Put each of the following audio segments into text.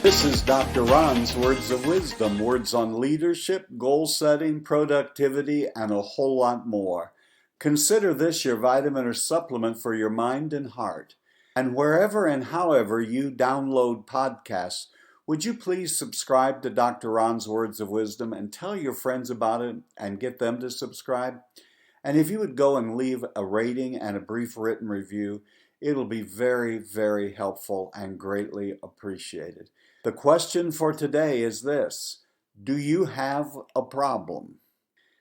This is Dr. Ron's Words of Wisdom, words on leadership, goal setting, productivity, and a whole lot more. Consider this your vitamin or supplement for your mind and heart. And wherever and however you download podcasts, would you please subscribe to Dr. Ron's Words of Wisdom and tell your friends about it and get them to subscribe? And if you would go and leave a rating and a brief written review, it'll be very, very helpful and greatly appreciated. The question for today is this: do you have a problem?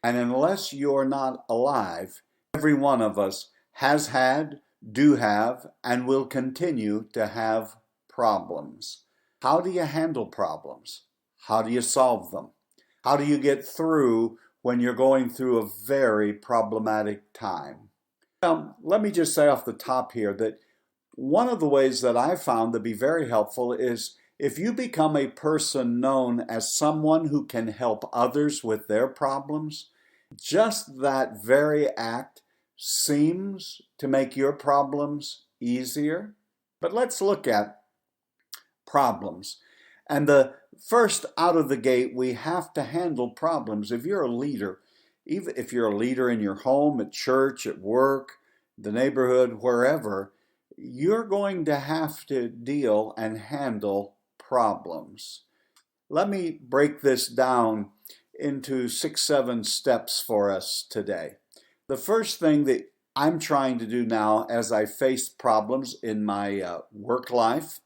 And unless you're not alive, every one of us has had, do have, and will continue to have problems. How do you handle problems? How do you solve them? How do you get through when you're going through a very problematic time? Let me just say off the top here that one of the ways that I've found to be very helpful is if you become a person known as someone who can help others with their problems, just that very act seems to make your problems easier. But let's look at problems. And the first out of the gate, we have to handle problems. If you're a leader, even if you're a leader in your home, at church, at work, the neighborhood, wherever, you're going to have to deal and handle problems. Let me break this down into 6-7 steps for us today. The first thing that I'm trying to do now as I face problems in my work life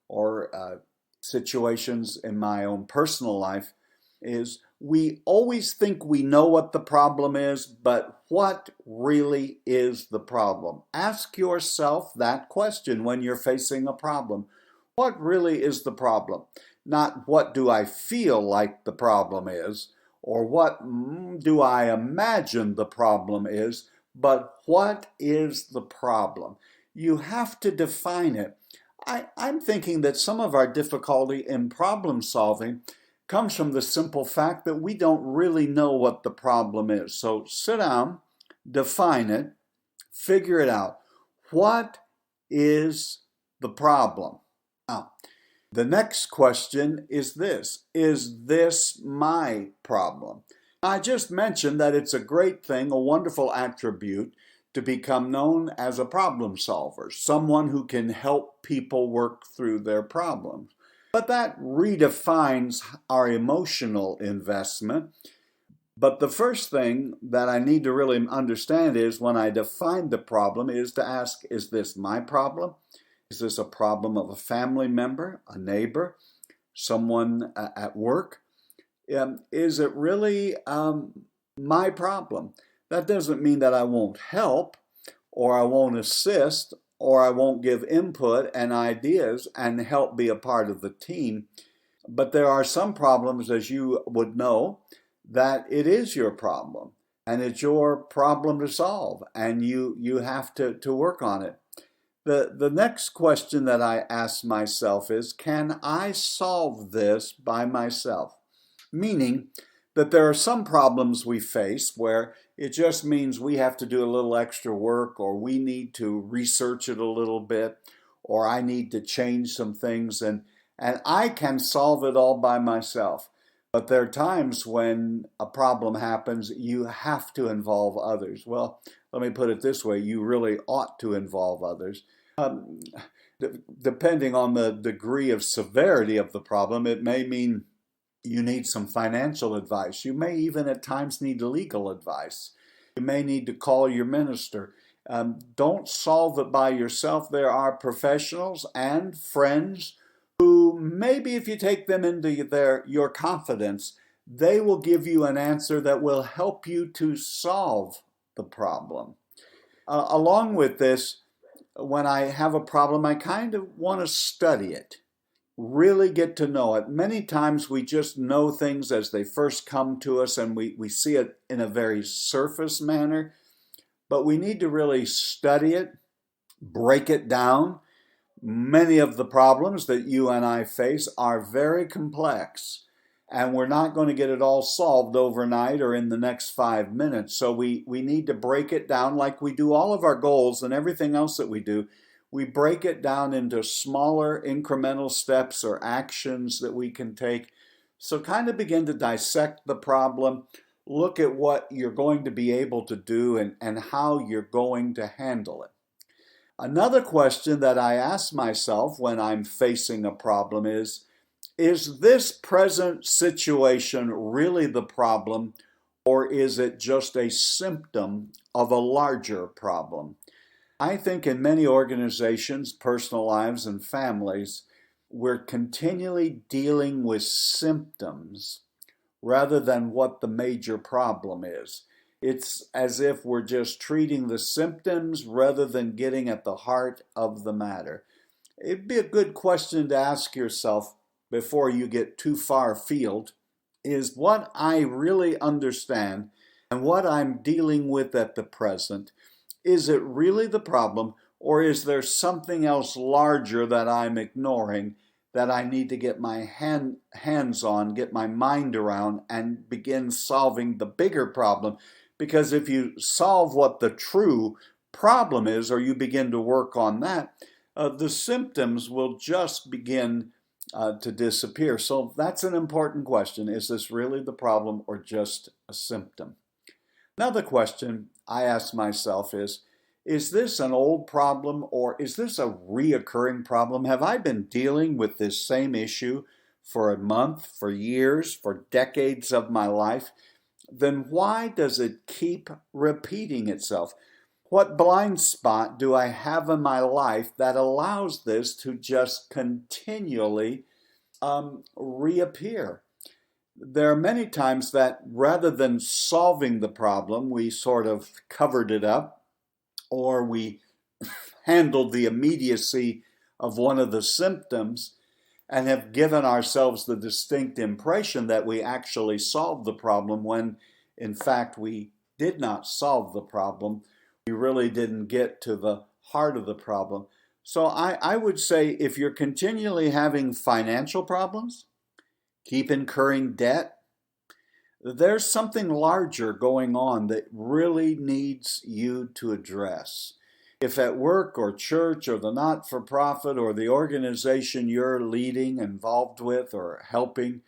or situations in my own personal life is we always think we know what the problem is, but what really is the problem? Ask yourself that question when you're facing a problem. What really is the problem? Not what do I feel like the problem is, or what do I imagine the problem is, but what is the problem? You have to define it. I'm thinking that some of our difficulty in problem solving comes from the simple fact that we don't really know what the problem is. So sit down, define it, figure it out. What is the problem? Now, the next question is this: is this my problem? I just mentioned that it's a great thing, a wonderful attribute, to become known as a problem solver, someone who can help people work through their problems. But that redefines our emotional investment. But the first thing that I need to really understand is when I define the problem is to ask, is this my problem? Is this a problem of a family member, a neighbor, someone at work? Is it really my problem? That doesn't mean that I won't help, or I won't assist, or I won't give input and ideas and help be a part of the team. But there are some problems, as you would know, that it is your problem, and it's your problem to solve, and you have to work on it. The next question that I ask myself is, can I solve this by myself? Meaning that there are some problems we face where it just means we have to do a little extra work, or we need to research it a little bit, or I need to change some things, and I can solve it all by myself. But there are times when a problem happens, you have to involve others. Well, let me put it this way: you really ought to involve others. Depending on the degree of severity of the problem, it may mean you need some financial advice. You may even at times need legal advice. You may need to call your minister. Don't solve it by yourself. There are professionals and friends who maybe if you take them into your confidence, they will give you an answer that will help you to solve the problem. Along with this, when I have a problem, I kind of want to study it, really get to know it. Many times we just know things as they first come to us, and we see it in a very surface manner, but we need to really study it, break it down. Many of the problems that you and I face are very complex, and we're not going to get it all solved overnight or in the next 5 minutes. So we need to break it down like we do all of our goals and everything else that we do. we break it down into smaller incremental steps or actions that we can take. So kind of begin to dissect the problem, look at what you're going to be able to do and how you're going to handle it. Another question that I ask myself when I'm facing a problem is this present situation really the problem, or is it just a symptom of a larger problem? I think in many organizations, personal lives, and families, we're continually dealing with symptoms rather than what the major problem is. It's as if we're just treating the symptoms rather than getting at the heart of the matter. It'd be a good question to ask yourself before you get too far afield, is what I really understand and what I'm dealing with at the present, is it really the problem, or is there something else larger that I'm ignoring that I need to get my hands on, get my mind around, and begin solving the bigger problem? Because if you solve what the true problem is, or you begin to work on that, the symptoms will just begin to disappear. So that's an important question. Is this really the problem or just a symptom? Another question I ask myself is this an old problem or is this a reoccurring problem? Have I been dealing with this same issue for a month, for years, for decades of my life? Then why does it keep repeating itself? What blind spot do I have in my life that allows this to just continually reappear? There are many times that rather than solving the problem, we sort of covered it up, or we handled the immediacy of one of the symptoms and have given ourselves the distinct impression that we actually solved the problem when in fact we did not solve the problem. We really didn't get to the heart of the problem. So I would say if you're continually having financial problems, keep incurring debt, there's something larger going on that really needs you to address. If at work or church or the not-for-profit or the organization you're leading, involved with, or helping,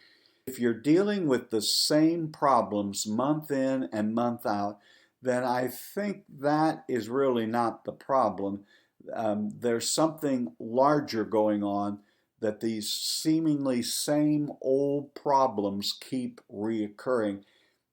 if you're dealing with the same problems month in and month out, then I think that is really not the problem. There's something larger going on, that these seemingly same old problems keep reoccurring.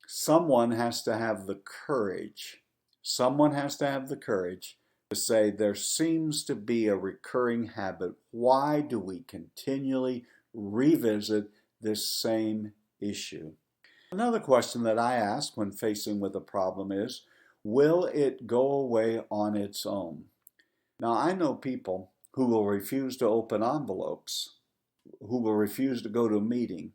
Someone has to have the courage. Someone has to have the courage to say there seems to be a recurring habit. Why do we continually revisit this same issue? Another question that I ask when facing with a problem is, will it go away on its own? Now, I know people who will refuse to open envelopes, who will refuse to go to a meeting,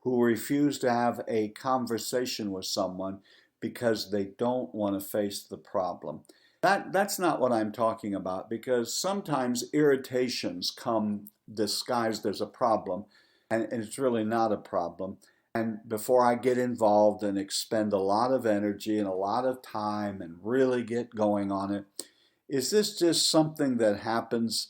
who will refuse to have a conversation with someone because they don't want to face the problem. That's not what I'm talking about, because sometimes irritations come disguised as a problem, and it's really not a problem. And before I get involved and expend a lot of energy and a lot of time and really get going on it, is this just something that happens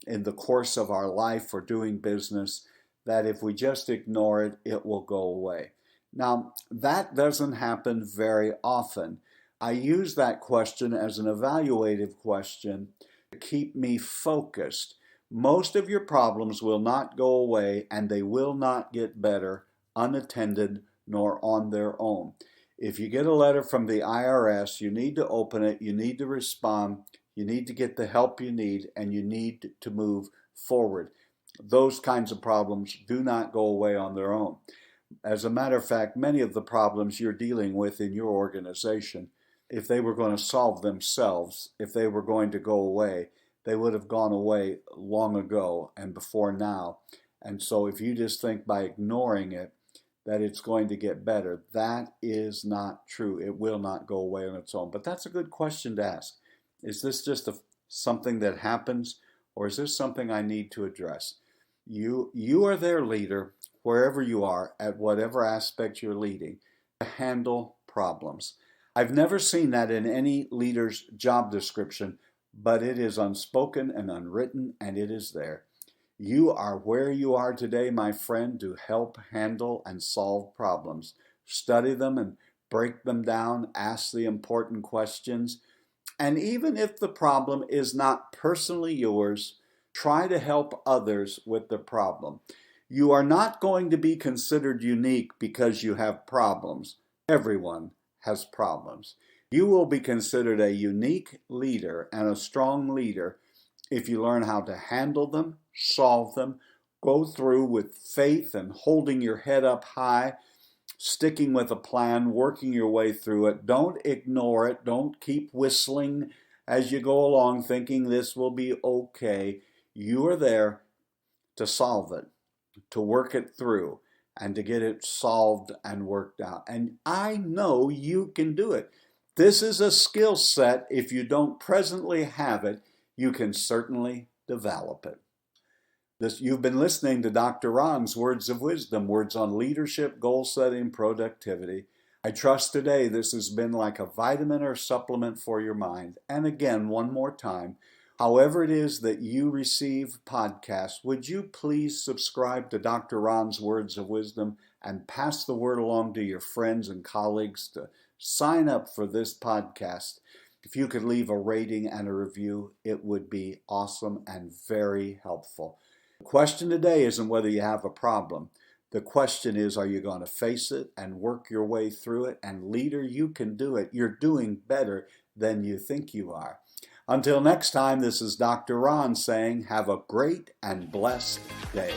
in the course of our life or doing business, that if we just ignore it, it will go away? Now, that doesn't happen very often. I use that question as an evaluative question to keep me focused. Most of your problems will not go away, and they will not get better unattended nor on their own. If you get a letter from the IRS, you need to open it, you need to respond, you need to get the help you need, and you need to move forward. Those kinds of problems do not go away on their own. As a matter of fact, many of the problems you're dealing with in your organization, if they were going to solve themselves, if they were going to go away, they would have gone away long ago and before now. And so if you just think by ignoring it that it's going to get better, that is not true. It will not go away on its own. But that's a good question to ask. Is this just something that happens, or is this something I need to address? You are their leader, wherever you are, at whatever aspect you're leading, to handle problems. I've never seen that in any leader's job description, but it is unspoken and unwritten, and it is there. You are where you are today, my friend, to help handle and solve problems. Study them and break them down, ask the important questions, and even if the problem is not personally yours, try to help others with the problem. You are not going to be considered unique because you have problems. Everyone has problems. You will be considered a unique leader and a strong leader if you learn how to handle them, solve them, go through with faith and holding your head up high, sticking with a plan, working your way through it. Don't ignore it. Don't keep whistling as you go along thinking this will be okay. You are there to solve it, to work it through, and to get it solved and worked out. And I know you can do it. This is a skill set. If you don't presently have it, you can certainly develop it. You've been listening to Dr. Ron's Words of Wisdom, words on leadership, goal setting, productivity. I trust today this has been like a vitamin or supplement for your mind. And again, one more time, however it is that you receive podcasts, would you please subscribe to Dr. Ron's Words of Wisdom and pass the word along to your friends and colleagues to sign up for this podcast. If you could leave a rating and a review, it would be awesome and very helpful. The question today isn't whether you have a problem. The question is, are you going to face it and work your way through it? And leader, you can do it. You're doing better than you think you are. Until next time, this is Dr. Ron saying, have a great and blessed day.